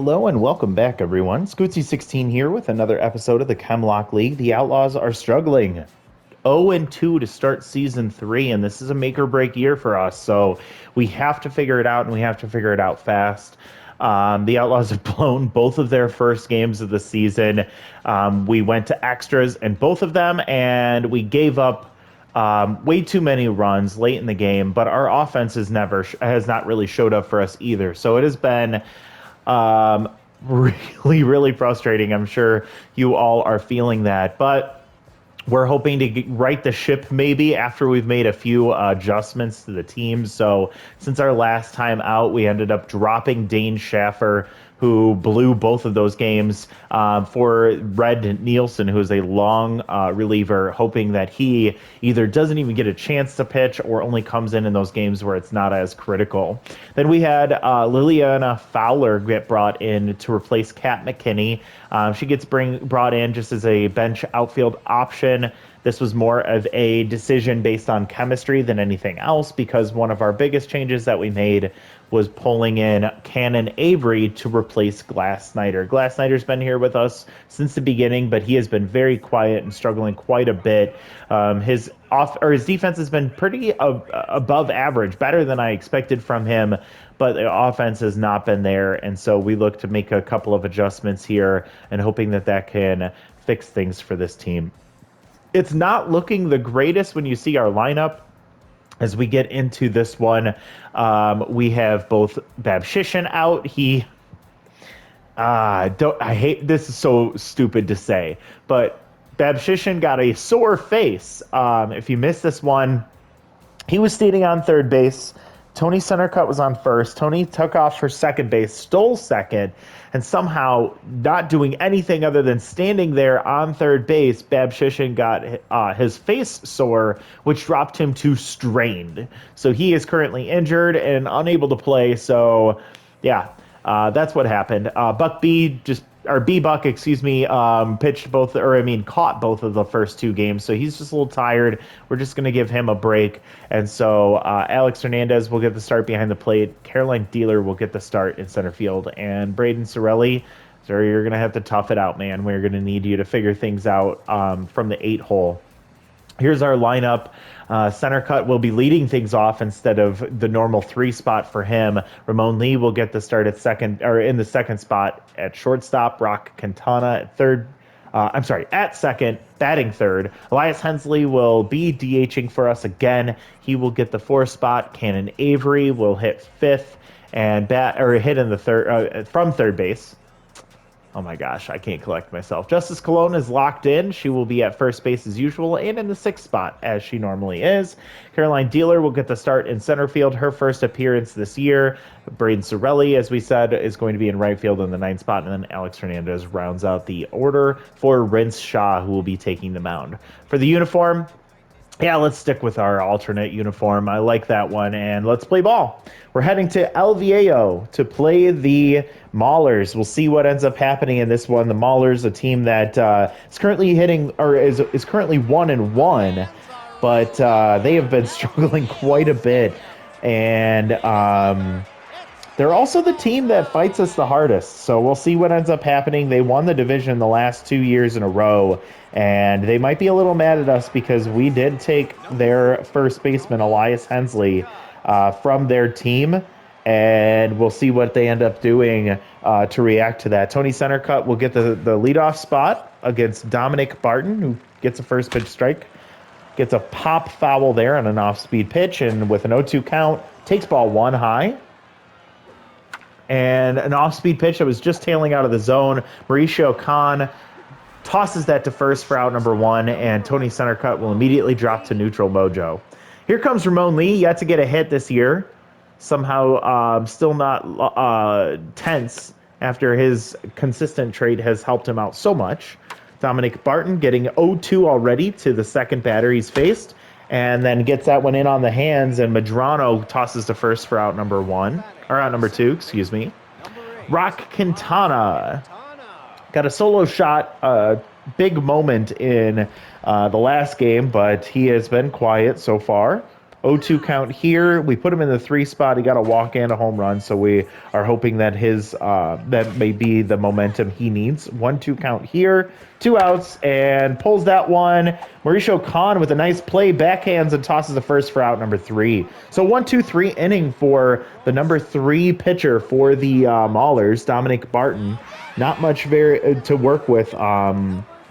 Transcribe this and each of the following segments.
Hello and welcome back, everyone. Scootsy16 here with another episode of the Chem Lock League. The Outlaws are struggling 0-2 to start Season 3, and this is a make-or-break year for us, so we have to figure it out, and we have to figure it out fast. The Outlaws have blown both of their first games of the season. We went to extras in both of them, and we gave up way too many runs late in the game, but our offense has not really showed up for us either. So it has been really frustrating. I'm sure you all are feeling that, but we're hoping to right the ship maybe after we've made a few adjustments to the team. So since our last time out, we ended up dropping Dane Schaffer, who blew both of those games, for Red Nielsen, who is a long reliever, hoping that he either doesn't even get a chance to pitch or only comes in those games where it's not as critical. Then we had Liliana Fowler get brought in to replace Kat McKinney. She gets brought in just as a bench outfield option. This was more of a decision based on chemistry than anything else, because one of our biggest changes that we made was pulling in Cannon Avery to replace Glass Snyder. Glass Snyder's been here with us since the beginning, but he has been very quiet and struggling quite a bit. His defense has been pretty above average, better than I expected from him, but the offense has not been there, and so we look to make a couple of adjustments here and hoping that can fix things for this team. It's not looking the greatest when you see our lineup. As we get into this one, we have both Babshishin out. I hate this, is so stupid to say, but Babshishin got a sore face. If you missed this one, he was standing on third base. Tony Centercut was on first. Tony took off for second base, stole second, and somehow not doing anything other than standing there on third base, Babshishin got his face sore, which dropped him to strained. So he is currently injured and unable to play. So, yeah, that's what happened. B-Buck, caught both of the first two games, so he's just a little tired. We're just going to give him a break. And so Alex Hernandez will get the start behind the plate. Caroline Dealer will get the start in center field. And Braden Sorelli, so you're going to have to tough it out, man. We're going to need you to figure things out from the 8-hole. Here's our lineup. Centercut will be leading things off instead of the normal 3 spot for him. Ramon Lee will get the start in the second spot at shortstop. Rock Quintana at second, batting third. Elias Hensley will be DHing for us again. He will get the 4 spot. Cannon Avery will hit fifth and hit in the third from third base. Oh my gosh, I can't collect myself. Justice Colon is locked in. She will be at first base as usual and in the 6th spot as she normally is. Caroline Dealer will get the start in center field, her first appearance this year. Braden Sorelli, as we said, is going to be in right field in the 9th spot, and then Alex Hernandez rounds out the order for Rince Shaw, who will be taking the mound. For the uniform, yeah, let's stick with our alternate uniform. I like that one, and let's play ball. We're heading to El Viejo to play the Maulers. We'll see what ends up happening in this one. The Maulers, a team that is currently is currently 1-1, but they have been struggling quite a bit, and they're also the team that fights us the hardest. So we'll see what ends up happening. They won the division the last 2 years in a row, and they might be a little mad at us because we did take their first baseman, Elias Hensley, from their team, and we'll see what they end up doing to react to that. Tony Centercut will get the leadoff spot against Dominic Barton, who gets a first pitch strike, gets a pop foul there on an off-speed pitch, and with an 0-2 count, takes ball 1 high. And an off-speed pitch that was just tailing out of the zone. Mauricio Khan tosses that to first for out number 1, and Tony Centercut will immediately drop to neutral mojo. Here comes Ramon Lee, yet to get a hit this year. Somehow still not tense after his consistent trade has helped him out so much. Dominic Barton getting 0-2 already to the second batter he's faced, and then gets that one in on the hands, and Medrano tosses to first for out number 2, excuse me. Rock Quintana got a solo shot, big moment in the last game, but he has been quiet so far. 0-2 count here. We put him in the 3 spot. He got a walk and a home run, so we are hoping that his that may be the momentum he needs. 1-2 count here. 2 outs and pulls that one. Mauricio Khan with a nice play, backhands and tosses the first for out number 3. So 1-2-3 inning for the number 3 pitcher for the Maulers, Dominic Barton. Not much to work with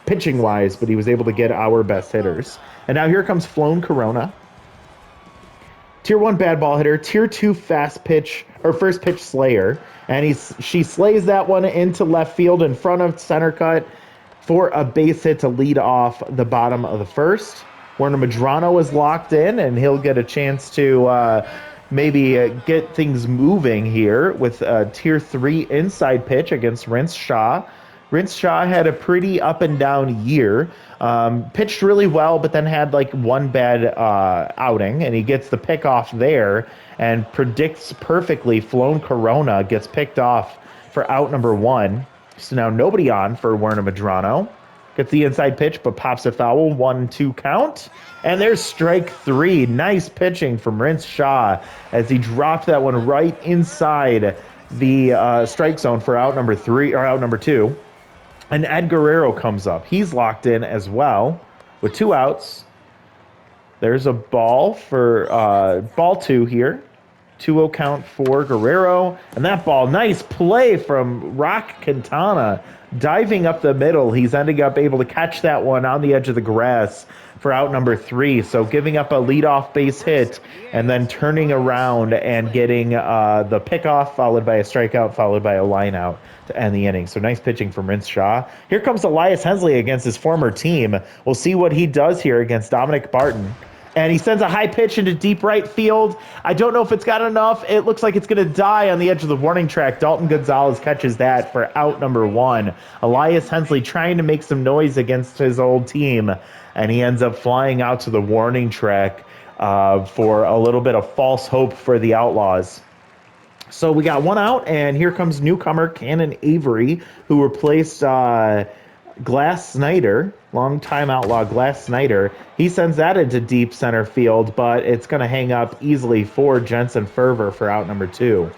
pitching wise, but he was able to get our best hitters. And now here comes Flown Corona. Tier 1 bad ball hitter, Tier 2 fast pitch, or first pitch slayer. And she slays that one into left field in front of center cut for a base hit to lead off the bottom of the first. Werner Medrano is locked in, and he'll get a chance to maybe get things moving here with a Tier 3 inside pitch against Rince Shaw. Rince Shaw had a pretty up and down year. Pitched really well, but then had like one bad outing, and he gets the pick off there and predicts perfectly. Flown Corona gets picked off for out number 1. So now nobody on for Werner Medrano. Gets the inside pitch, but pops a foul. 1-2 count. And there's strike 3. Nice pitching from Rince Shaw as he dropped that one right inside the strike zone for out number 3 or out number 2. And Ed Guerrero comes up. He's locked in as well with 2 outs. There's a ball for ball 2 here. 2-0 count for Guerrero. And that ball, nice play from Rock Quintana. Diving up the middle. He's ending up able to catch that one on the edge of the grass for out number 3. So giving up a leadoff base hit and then turning around and getting the pickoff, followed by a strikeout, followed by a line out to end the inning. So nice pitching from Rince Shaw. Here comes Elias Hensley against his former team. We'll see what he does here against Dominic Barton. And he sends a high pitch into deep right field. I don't know if it's got enough. It looks like it's going to die on the edge of the warning track. Dalton Gonzalez catches that for out number 1. Elias Hensley trying to make some noise against his old team, and he ends up flying out to the warning track for a little bit of false hope for the Outlaws. So we got 1 out, and here comes newcomer Cannon Avery, who replaced Glass Snyder, longtime Outlaw Glass Snyder. He sends that into deep center field, but it's going to hang up easily for Jensen Ferver for out number 2.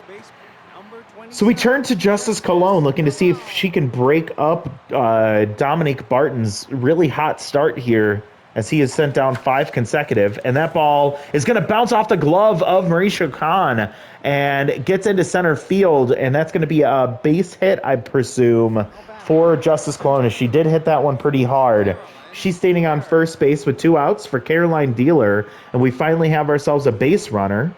So we turn to Justice Colon, looking to see if she can break up Dominic Barton's really hot start here, as he has sent down 5 consecutive. And that ball is going to bounce off the glove of Mauricio Khan and gets into center field, and that's going to be a base hit, I presume, for Justice Colon. She did hit that one pretty hard. She's standing on first base with 2 outs for Caroline Dealer, and we finally have ourselves a base runner.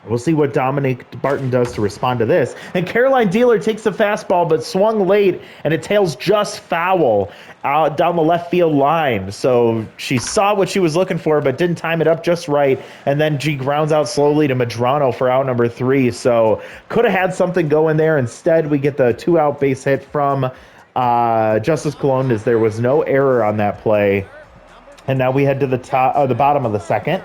We'll see what Dominic Barton does to respond to this. And Caroline Dealer takes the fastball, but swung late, and it tails just foul out down the left field line. So she saw what she was looking for, but didn't time it up just right. And then she grounds out slowly to Medrano for out number 3. So could have had something going there. Instead, we get the 2-out base hit from Justice Colon, as there was no error on that play. And now we head to the bottom of the second.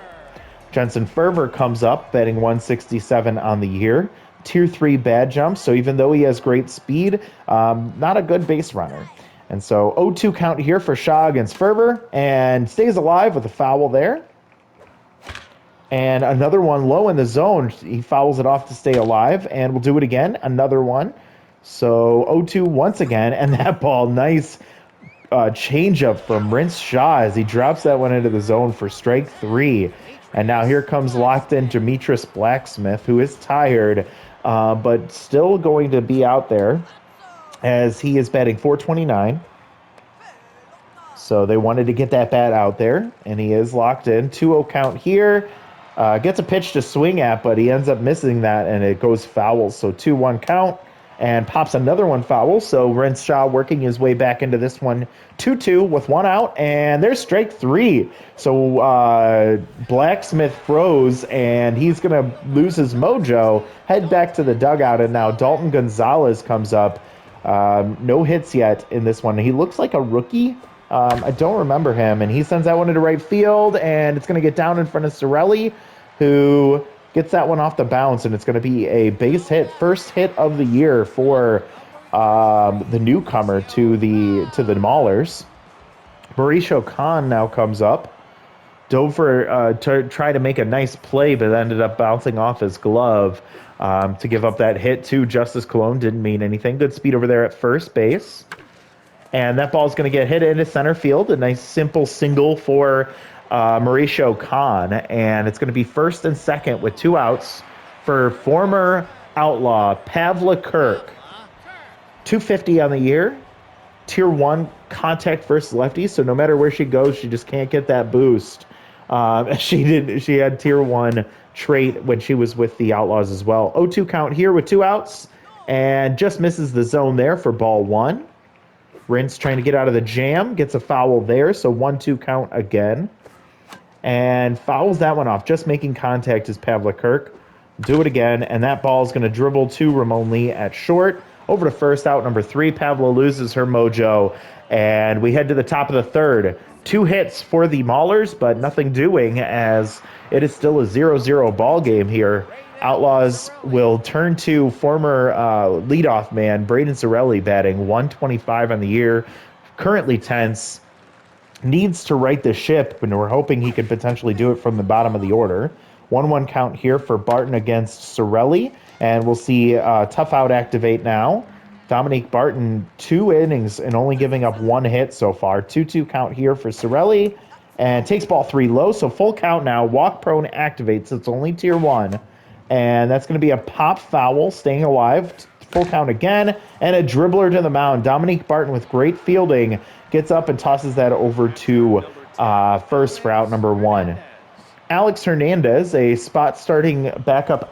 Jensen Ferver comes up, batting 167 on the year. Tier 3 bad jump, so even though he has great speed, not a good base runner. And so 0-2 count here for Shaw against Ferver, and stays alive with a foul there. And another one low in the zone. He fouls it off to stay alive, and we'll do it again. Another one. So 0-2 once again, and that ball, nice changeup from Rince Shaw as he drops that one into the zone for strike 3. And now here comes locked in Demetrius Blacksmith, who is tired, but still going to be out there as he is batting 429. So they wanted to get that bat out there, and he is locked in. 2-0 count here. Gets a pitch to swing at, but he ends up missing that, and it goes foul. So 2-1 count. And pops another one foul, so Rince Shaw working his way back into this one. 2-2 with 1 out, and there's strike 3. So Blacksmith froze, and he's going to lose his mojo, head back to the dugout, and now Dalton Gonzalez comes up. No hits yet in this one. He looks like a rookie. I don't remember him, and he sends that one into right field, and it's going to get down in front of Sorelli, who gets that one off the bounce, and it's going to be a base hit, first hit of the year for the newcomer to the Maulers. Mauricio Khan now comes up, dove for to try to make a nice play, but ended up bouncing off his glove to give up that hit to Justice Cologne. Didn't mean anything. Good speed over there at first base. And that ball is going to get hit into center field. A nice simple single for Mauricio Khan. And it's going to be first and second with 2 outs for former Outlaw Pavla Kirk. 250 on the year. Tier 1 contact versus lefty. So no matter where she goes, she just can't get that boost. She had Tier 1 trait when she was with the Outlaws as well. 0-2 count here with 2 outs. And just misses the zone there for ball 1. Rince trying to get out of the jam, gets a foul there, so 1-2 count again. And fouls that one off, just making contact is Pavla Kirk. Do it again, and that ball is going to dribble to Ramon Lee at short. Over to first, out number 3. Pavla loses her mojo, and we head to the top of the third. 2 hits for the Maulers, but nothing doing as it is still a 0-0 ball game here. Outlaws will turn to former leadoff man Braden Zarelli batting, 125 on the year, currently tense, needs to right the ship, and we're hoping he could potentially do it from the bottom of the order. 1-1 count here for Barton against Zarelli, and we'll see tough out activate now. Dominique Barton, 2 innings and only giving up 1 hit so far. 2-2 count here for Zarelli, and takes ball 3 low, so full count now. Walk prone activates, it's only tier 1. And that's going to be a pop foul, staying alive. Full count again, and a dribbler to the mound. Dominique Barton with great fielding gets up and tosses that over to first for out number 1. Alex Hernandez, a spot starting backup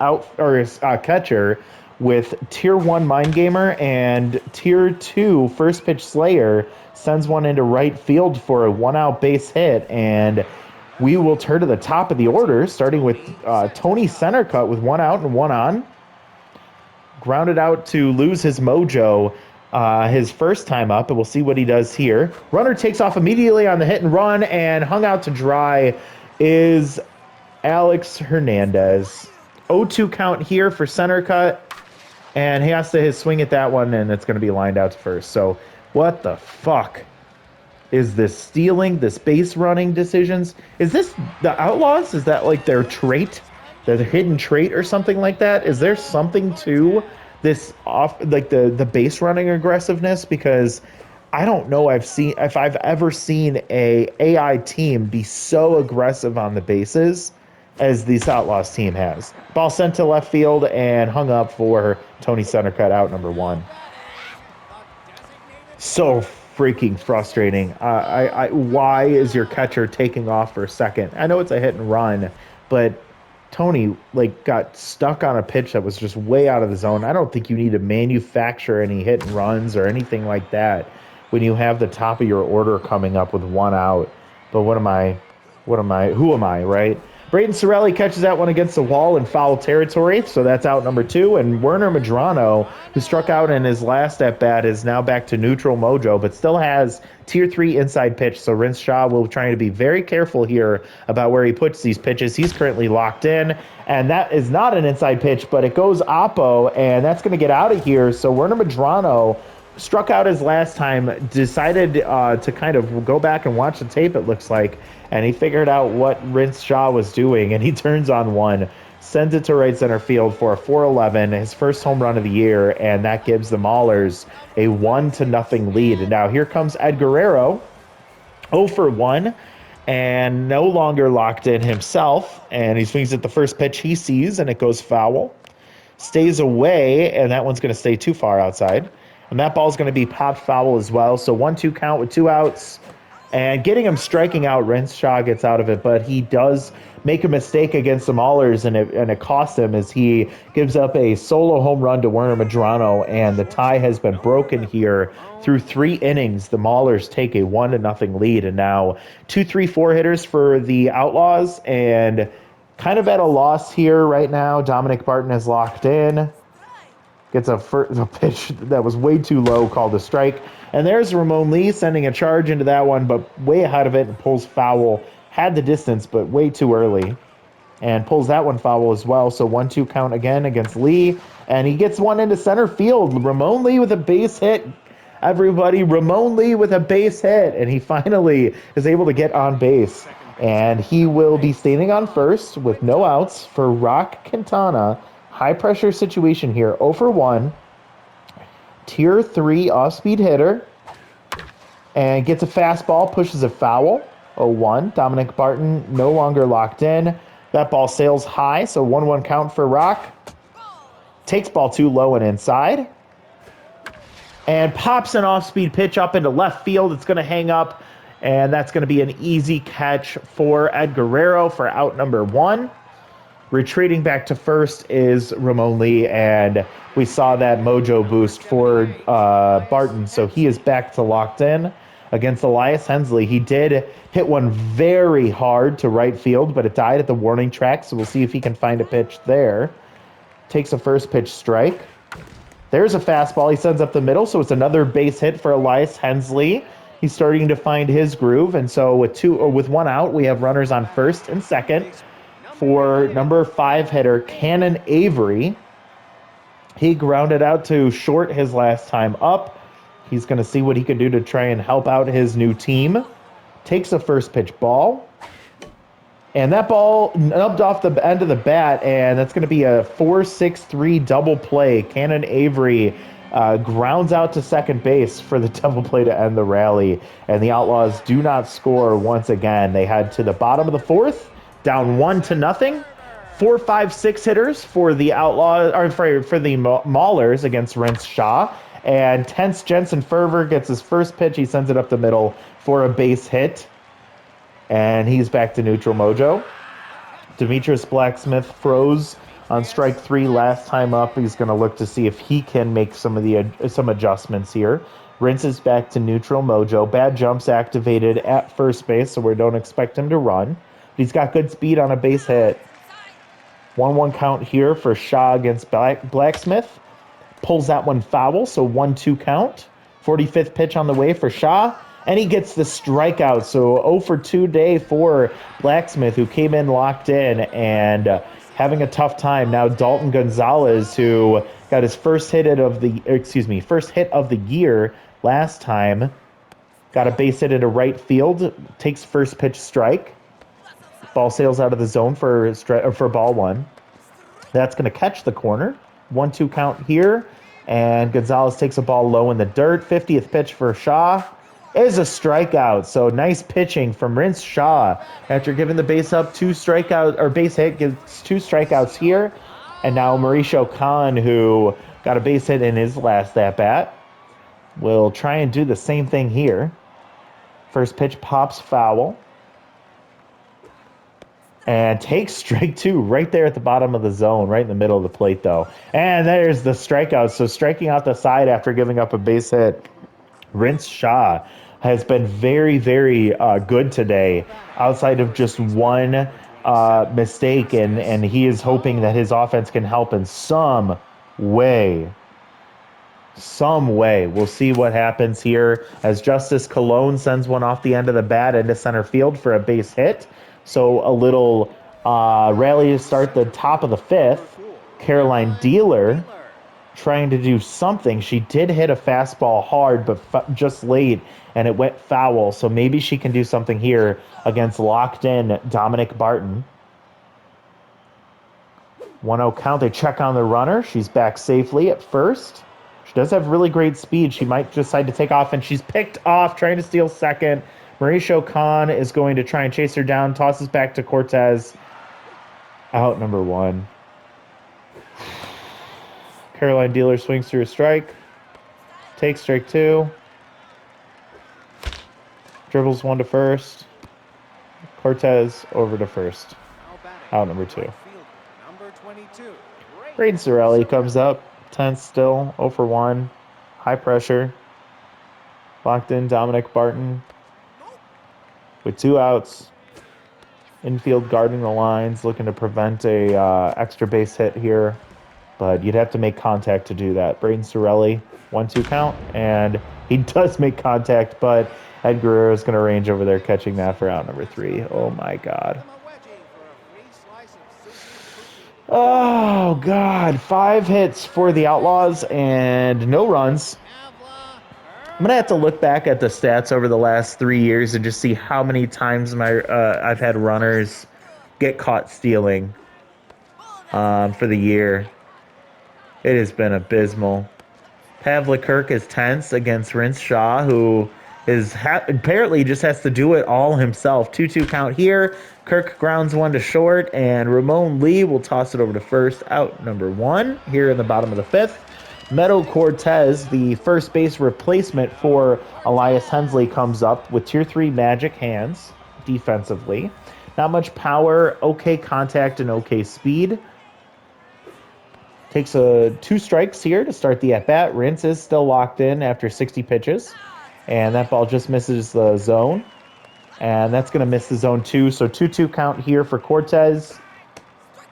catcher with tier 1 Mind Gamer and tier 2 first pitch Slayer, sends one into right field for a 1-out base hit, and we will turn to the top of the order, starting with Tony Centercut with 1 out and 1 on. Grounded out to lose his mojo his first time up, and we'll see what he does here. Runner takes off immediately on the hit and run, and hung out to dry is Alex Hernandez. 0-2 count here for Centercut, and he has to swing at that one, and it's going to be lined out to first. So what the fuck? Is this stealing, this base running decisions? Is this the Outlaws? Is that like their trait, their hidden trait or something like that? Is there something to this off, like the base running aggressiveness? Because I don't know if I've ever seen a AI team be so aggressive on the bases as this Outlaws team has. Ball sent to left field and hung up for Tony Centercut, out number 1. So freaking frustrating. Why is your catcher taking off for a second? I know it's a hit and run, but Tony got stuck on a pitch that was just way out of the zone. I don't think you need to manufacture any hit and runs or anything like that when you have the top of your order coming up with 1 out. But who am I, right? Braden Sorelli catches that one against the wall in foul territory, so that's out number 2. And Werner Medrano, who struck out in his last at-bat, is now back to neutral mojo, but still has tier 3 inside pitch. So Rince Shaw will try to be very careful here about where he puts these pitches. He's currently locked in, and that is not an inside pitch, but it goes oppo, and that's going to get out of here. So Werner Medrano struck out his last time, decided to kind of go back and watch the tape, it looks like, and he figured out what Rince Shaw was doing, and he turns on one, sends it to right center field for a 4-11, his first home run of the year, and that gives the Maulers a 1-0 lead. And now here comes Ed Guerrero, 0 for 1, and no longer locked in himself, and he swings at the first pitch he sees, and it goes foul. Stays away, and that one's going to stay too far outside. And that ball's going to be popped foul as well. So 1-2 count with 2 outs. And getting him striking out, Rince Shaw gets out of it, but he does make a mistake against the Maulers, and it costs him as he gives up a solo home run to Werner Medrano, and the tie has been broken here through 3 innings. The Maulers take a 1-0 lead, and now 2, 3, 4 hitters for the Outlaws, and kind of at a loss here right now. Dominic Barton is locked in. Gets a pitch that was way too low, called a strike. And there's Ramon Lee sending a charge into that one, but way ahead of it and pulls foul. Had the distance, but way too early. And pulls that one foul as well. So 1-2 count again against Lee. And he gets one into center field. Ramon Lee with a base hit. Everybody, Ramon Lee with a base hit. And he finally is able to get on base. And he will be standing on first with no outs for Rock Quintana. High pressure situation here. 0 for 1. Tier 3 off-speed hitter. And gets a fastball, pushes a foul. 0-1. Dominic Barton no longer locked in. That ball sails high, so 1-1 count for Rock. Takes ball too low and inside. And pops an off-speed pitch up into left field. It's going to hang up, and that's going to be an easy catch for Ed Guerrero for out number 1. Retreating back to first is Ramon Lee, and we saw that mojo boost for Barton, so he is back to locked in against Elias Hensley. He did hit one very hard to right field, but it died at the warning track, so we'll see if he can find a pitch there. Takes a first pitch strike. There's a fastball. He sends up the middle, so it's another base hit for Elias Hensley. He's starting to find his groove, and so with 1 out, we have runners on first and second for number 5 hitter Cannon Avery. He grounded out to short his last time up. He's going to see what he can do to try and help out his new team. Takes a first pitch ball. And that ball nubbed off the end of the bat, and that's going to be a 4-6-3 double play. Cannon Avery grounds out to second base for the double play to end the rally. And the Outlaws do not score once again. They head to the bottom of the 4th. Down 1-0. 4, 5, 6 hitters for the Outlaws, or for the Maulers against Rence Shaw. And Tense Jensen Ferver gets his first pitch. He sends it up the middle for a base hit. And he's back to neutral mojo. Demetrius Blacksmith froze on strike 3 last time up. He's going to look to see if he can make some adjustments here. Rence is back to neutral mojo. Bad jumps activated at first base, so we don't expect him to run. He's got good speed on a base hit. 1-1 count here for Shaw against Blacksmith. Pulls that one foul, so 1-2 count. 45th pitch on the way for Shaw. And he gets the strikeout, so 0 for 2 day for Blacksmith, who came in locked in and having a tough time. Now Dalton Gonzalez, who got his first hit of the year last time, got a base hit into right field, takes first pitch strike. Ball sails out of the zone for ball 1. That's going to catch the corner. 1-2 count here. And Gonzalez takes a ball low in the dirt. 50th pitch for Shaw is a strikeout. So nice pitching from Rence Shaw. After giving the base hit, gets 2 strikeouts here. And now Mauricio Khan, who got a base hit in his last at-bat, will try and do the same thing here. First pitch pops foul. And takes strike 2 right there at the bottom of the zone, right in the middle of the plate, though. And there's the strikeout. So striking out the side after giving up a base hit. Rence Shaw has been very, very good today, outside of just one mistake. And he is hoping that his offense can help in some way. We'll see what happens here as Justice Colon sends one off the end of the bat into center field for a base hit. So a little rally to start the top of the 5th. Caroline Dealer trying to do something. She did hit a fastball hard, but just late, and it went foul. So maybe she can do something here against locked-in Dominic Barton. 1-0 count. They check on the runner. She's back safely at first. She does have really great speed. She might decide to take off, and she's picked off, trying to steal second. Mauricio Khan is going to try and chase her down, tosses back to Cortez. Out number 1. Caroline Dealer swings through a strike. Takes strike 2. Dribbles 1 to first. Cortez over to first. Out number 2. Braden Sorelli comes up. Tense still. 0 for 1. High pressure. Locked in Dominic Barton. With 2 outs, infield guarding the lines, looking to prevent a extra base hit here, but you'd have to make contact to do that. Braden Sorelli, 1-2 count, and he does make contact, but Ed Guerrero is going to range over there catching that for out number 3. Oh my God. Oh God, 5 hits for the Outlaws and no runs. I'm gonna have to look back at the stats over the last 3 years and just see how many times I've had runners get caught stealing for the year. It has been abysmal. Pavlik Kirk is tense against Rince Shaw, who is apparently just has to do it all himself. 2-2 count here. Kirk grounds one to short, and Ramon Lee will toss it over to first, out number 1 here in the bottom of the 5th. Meadow Cortez, the first base replacement for Elias Hensley, comes up with Tier 3 magic hands defensively. Not much power, okay contact, and okay speed. Takes 2 strikes here to start the at-bat. Rince is still locked in after 60 pitches. And that ball just misses the zone. And that's going to miss the zone too. So 2-2 count here for Cortez.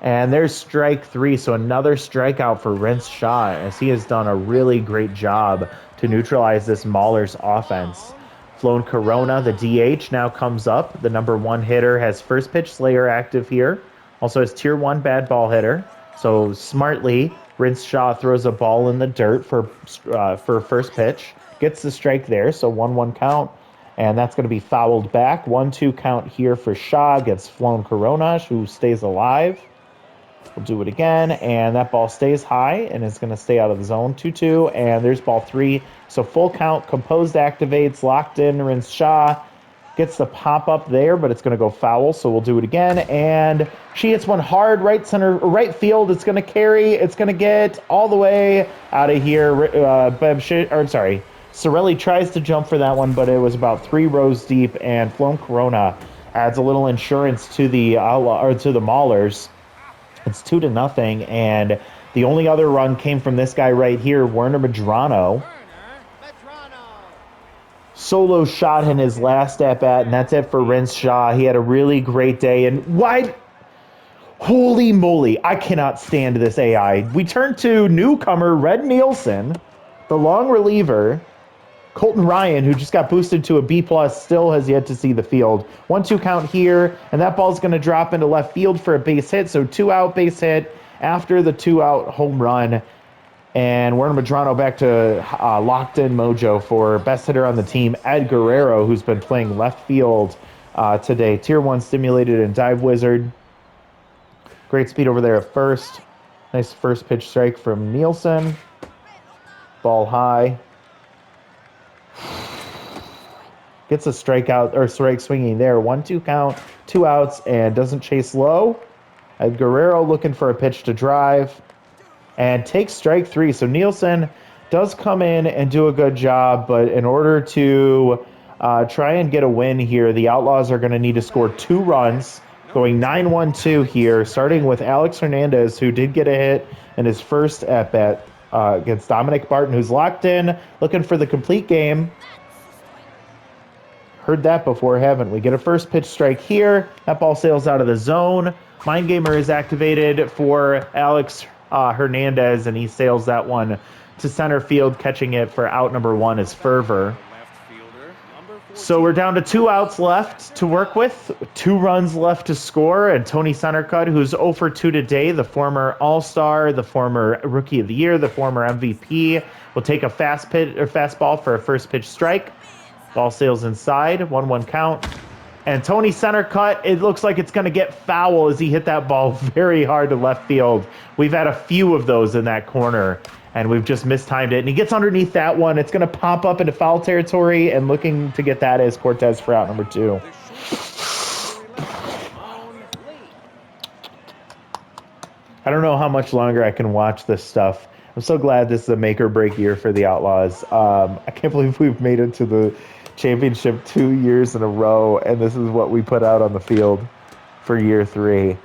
And there's strike 3. So another strikeout for Rince Shaw, as he has done a really great job to neutralize this Maulers offense. Flown Corona, the DH, now comes up. The number 1 hitter has first pitch Slayer active here. Also has Tier 1 bad ball hitter. So smartly, Rince Shaw throws a ball in the dirt for first pitch. Gets the strike there, so 1-1 count. And that's going to be fouled back. 1-2 count here for Shaw against Flown Corona, who stays alive. We'll do it again, and that ball stays high, and it's going to stay out of the zone. 2-2, and there's ball 3. So full count, composed activates, locked in, Rince Shaw. Gets the pop up there, but it's going to go foul, so we'll do it again. And she hits one hard right field. It's going to carry. It's going to get all the way out of here. Sorelli tries to jump for that one, but it was about 3 rows deep. And Flown Corona adds a little insurance to the Maulers. It's 2-0, and the only other run came from this guy right here, Werner Medrano. Solo shot in his last at-bat, and that's it for Rince Shaw. He had a really great day, and holy moly, I cannot stand this AI. We turn to newcomer Red Nielsen, the long reliever. Colton Ryan, who just got boosted to a B+, still has yet to see the field. 1-2 count here, and that ball's going to drop into left field for a base hit, so 2-out base hit after the 2-out home run. And Werner Medrano back to locked-in mojo for best hitter on the team, Ed Guerrero, who's been playing left field today. Tier 1 stimulated and dive wizard. Great speed over there at first. Nice first pitch strike from Nielsen. Ball high. Gets a strikeout, or strike swinging there. 1-2 count, 2 outs, and doesn't chase low. Ed Guerrero looking for a pitch to drive. And takes strike 3. So Nielsen does come in and do a good job, but in order to try and get a win here, the Outlaws are going to need to score 2 runs, going 9-1-2 here, starting with Alex Hernandez, who did get a hit in his first at-bat against Dominic Barton, who's locked in, looking for the complete game. Heard that before, haven't we? Get a first pitch strike here. That ball sails out of the zone. Mind Gamer is activated for Alex Hernandez, and he sails that one to center field. Catching it for out number 1 is Fervor. So we're down to 2 outs left to work with, 2 runs left to score, and Tony Centercut, who's 0 for 2 today, the former All-Star, the former Rookie of the Year, the former MVP, will take a fastball for a first pitch strike. Ball sails inside, 1-1 count. And Tony Centercut, it looks like it's going to get foul as he hit that ball very hard to left field. We've had a few of those in that corner, and we've just mistimed it. And he gets underneath that one. It's going to pop up into foul territory, and looking to get that is Cortez for out number 2. I don't know how much longer I can watch this stuff. I'm so glad this is a make or break year for the Outlaws. I can't believe we've made it to the championship 2 years in a row, and this is what we put out on the field for year 3.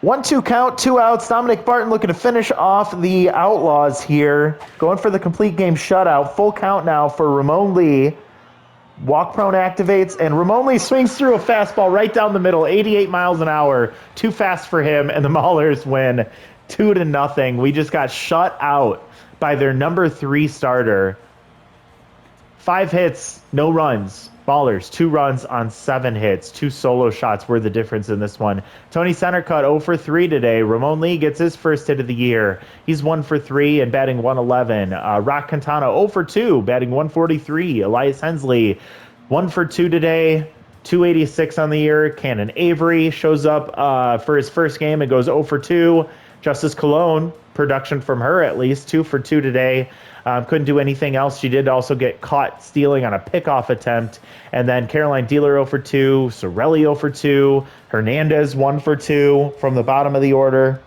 1-2 count, 2 outs. Dominic Barton looking to finish off the Outlaws here. Going for the complete game shutout. Full count now for Ramon Lee. Walk prone activates, and Ramon Lee swings through a fastball right down the middle, 88 miles an hour. Too fast for him, and the Maulers win 2-0. We just got shut out by their number 3 starter. 5 hits, no runs. Maulers, 2 runs on 7 hits. 2 solo shots were the difference in this one. Tony Centercut 0 for 3 today. Ramon Lee gets his first hit of the year. He's 1 for 3 and batting 111. Rock Quintana 0 for 2, batting 143. Elias Hensley 1 for 2 today. 286 on the year. Cannon Avery shows up for his first game and goes 0 for 2. Justice Cologne, production from her at least, 2 for 2 today. Couldn't do anything else. She did also get caught stealing on a pickoff attempt. And then Caroline Dealer 0 for 2, Sorelli 0 for 2, Hernandez 1 for 2 from the bottom of the order.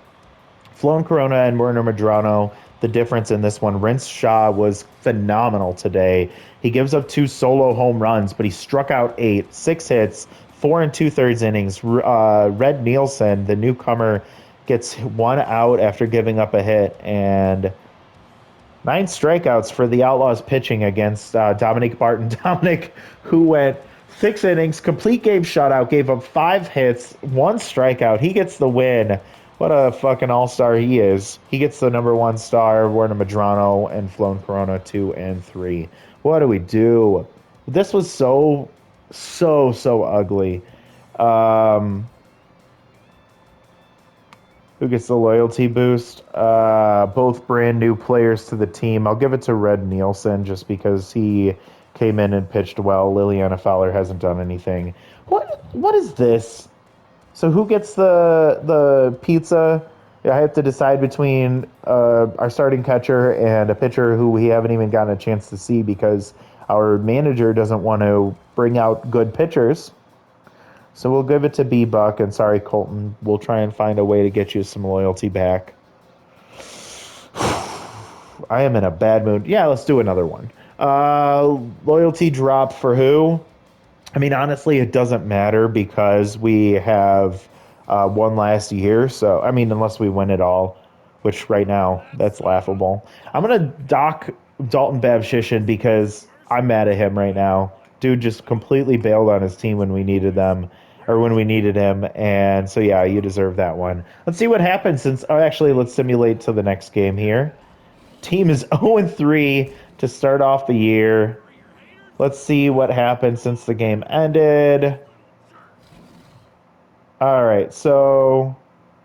Flown Corona and Werner Medrano. The difference in this one, Rince Shaw was phenomenal today. He gives up 2 solo home runs, but he struck out 8, 6 hits, 4 2/3 innings. Red Nielsen, the newcomer, gets 1 out after giving up a hit, and 9 strikeouts for the Outlaws pitching against Dominic Barton. Dominic, who went 6 innings, complete game shutout, gave up 5 hits, 1 strikeout. He gets the win. What a fucking all-star he is. He gets the number 1 star, Werner Medrano, and Flown Corona 2 and 3. What do we do? This was so ugly. Who gets the loyalty boost? Both brand new players to the team. I'll give it to Red Nielsen just because he came in and pitched well. Liliana Fowler hasn't done anything. What is this? So who gets the pizza? I have to decide between our starting catcher and a pitcher who we haven't even gotten a chance to see because our manager doesn't want to bring out good pitchers. So we'll give it to B-Buck, and sorry, Colton. We'll try and find a way to get you some loyalty back. I am in a bad mood. Yeah, let's do another one. Loyalty drop for who? I mean, honestly, it doesn't matter because we have won last year. So, I mean, unless we win it all, which right now, that's laughable. I'm going to dock Dalton Babshishin because I'm mad at him right now. Dude just completely bailed on his team when we needed them, or when we needed him. And so, yeah, you deserve that one. Let's see what happens since, actually, let's simulate to the next game here. Team is 0-3 to start off the year. Let's see what happened since the game ended. All right, so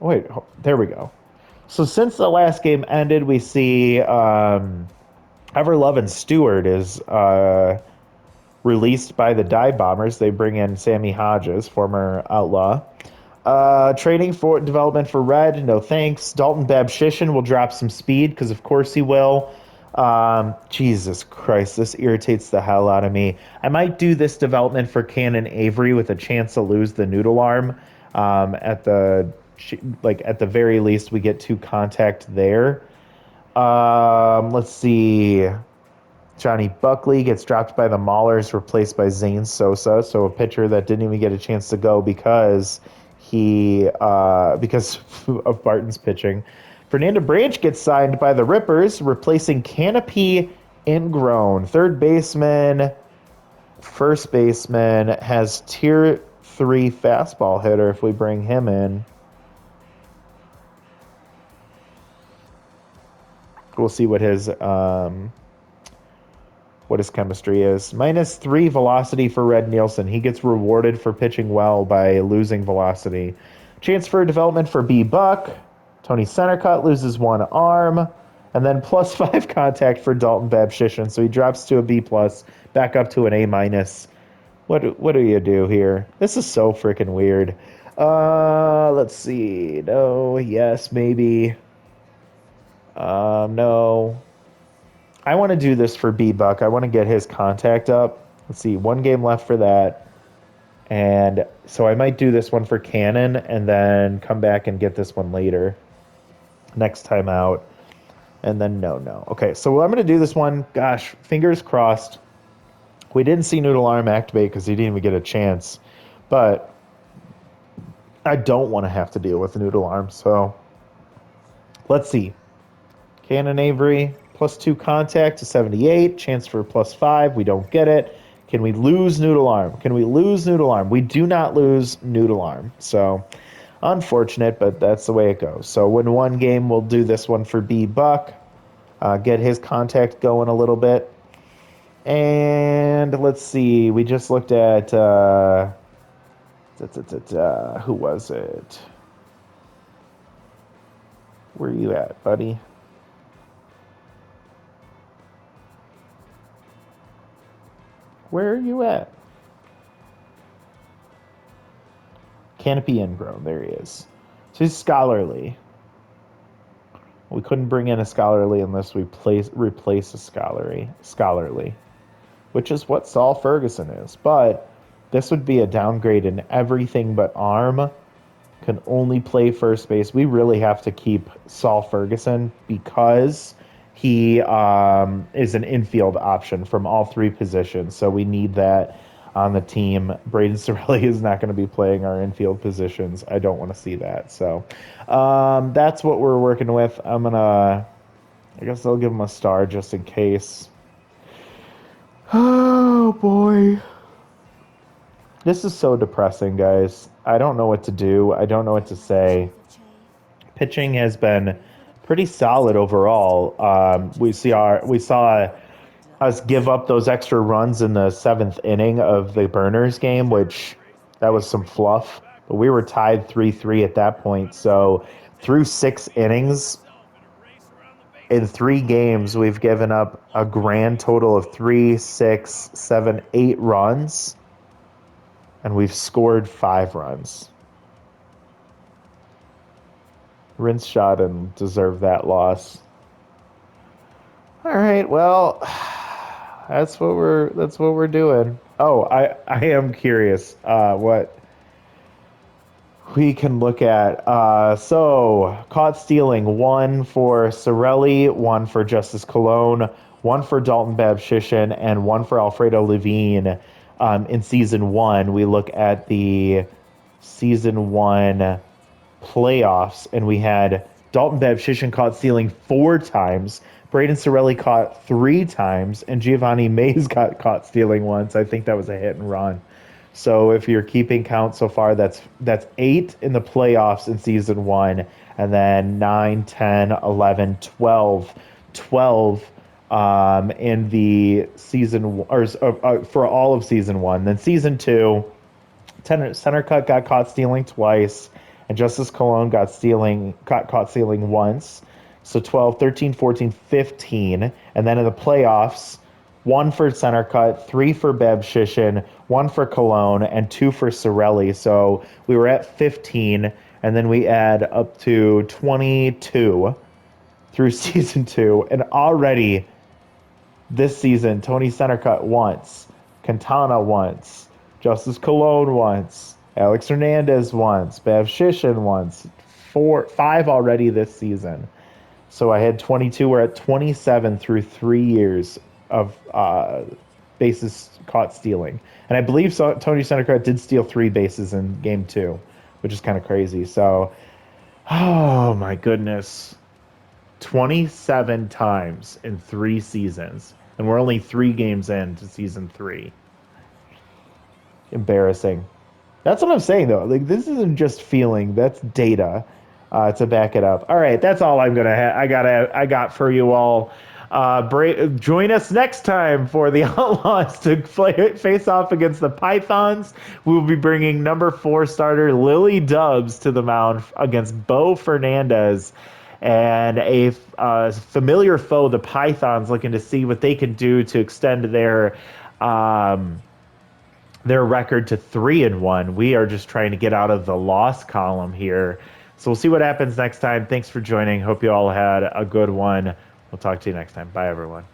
wait, there we go. So since the last game ended, we see Everlovin Stewart is released by the Dive Bombers. They bring in Sammy Hodges, former Outlaw. Training for development for Red, no thanks. Dalton Babshishin will drop some speed because of course he will. Jesus Christ, this irritates the hell out of me. I might do this development for Cannon Avery with a chance to lose the noodle arm. At the very least, we get 2 contact there. Let's see. Johnny Buckley gets dropped by the Maulers, replaced by Zane Sosa. So a pitcher that didn't even get a chance to go because of Barton's pitching. Fernando Branch gets signed by the Rippers, replacing Canopy Ingrown. Third baseman, first baseman has tier 3 fastball hitter if we bring him in. We'll see what his chemistry is. -3 velocity for Red Nielsen. He gets rewarded for pitching well by losing velocity. Chance for development for B-Buck. Tony Centercut loses 1 arm. And then +5 contact for Dalton Babshishin. So he drops to a B+, back up to an A-. What do you do here? This is so freaking weird. Let's see. No, yes, maybe. No. I want to do this for B-Buck. I want to get his contact up. Let's see, 1 game left for that. And so I might do this one for Cannon and then come back and get this one later. Next time out. And then no. Okay, so I'm going to do this one. Gosh, fingers crossed. We didn't see Noodle Arm activate because he didn't even get a chance. But I don't want to have to deal with Noodle Arm. So let's see. Cannon Avery, +2 contact to 78. Chance for +5. We don't get it. Can we lose Noodle Arm? We do not lose Noodle Arm. So unfortunate, but that's the way it goes. So win 1 game, we'll do this one for B-Buck. Get his contact going a little bit. And let's see. We just looked at who was it? Where are you at, buddy? Where are you at? Canopy Ingrown. There he is. So he's scholarly. We couldn't bring in a scholarly unless we replace a scholarly, which is what Saul Ferguson is. But this would be a downgrade in everything but arm. Can only play first base. We really have to keep Saul Ferguson because he is an infield option from all three positions. So we need that on the team. Braden Sorelli is not going to be playing our infield positions. I don't want to see that. So that's what we're working with. I guess I'll give him a star just in case. Oh boy. This is so depressing, guys. I don't know what to do. I don't know what to say. Pitching has been pretty solid overall. We saw us give up those extra runs in the seventh inning of the Burners game, which that was some fluff. But we were tied 3-3 at that point. So through 6 innings in 3 games, we've given up a grand total of 3, 6, 7, 8 runs, and we've scored 5 runs. Rinse shot and deserve that loss. All right, well, that's what we're doing. Oh, I am curious what we can look at. So caught stealing, 1 for Sorelli, 1 for Justice Cologne, 1 for Dalton Babshishin, and 1 for Alfredo Levine. In season 1, we look at the season 1 playoffs, and we had Dalton Babshishin caught stealing 4 times. Braden Sorelli caught 3 times, and Giovanni Mays got caught stealing once. I think that was a hit and run. So if you're keeping count so far, that's 8 in the playoffs in season 1, and then 9, 10, 11, 12, 12 in the season or for all of season 1. Then season 2, center cut got caught stealing twice, and Justice Cologne got caught stealing once. So 12, 13, 14, 15. And then in the playoffs, 1 for center cut, 3 for Babshishin, 1 for Cologne, and 2 for Sorelli. So we were at 15, and then we add up to 22 through season 2. And already this season, Tony Centercut once, Quintana once, Justice Cologne once, Alex Hernandez once, Babshishin once, 5 already this season. So I had 22. We're at 27 through 3 years of bases caught stealing. And I believe Tony Centercut did steal 3 bases in game 2, which is kind of crazy. So, oh my goodness. 27 times in 3 seasons. And we're only 3 games into season 3. Embarrassing. That's what I'm saying, though. Like, this isn't just feeling, that's data to back it up. All right, that's all I'm gonna have. I got for you all. Join us next time for the Outlaws to face off against the Pythons. We will be bringing number 4 starter Lily Dubs to the mound against Bo Fernandez, and a familiar foe, the Pythons, looking to see what they can do to extend their record to 3-1. We are just trying to get out of the loss column here. So we'll see what happens next time. Thanks for joining. Hope you all had a good one. We'll talk to you next time. Bye, everyone.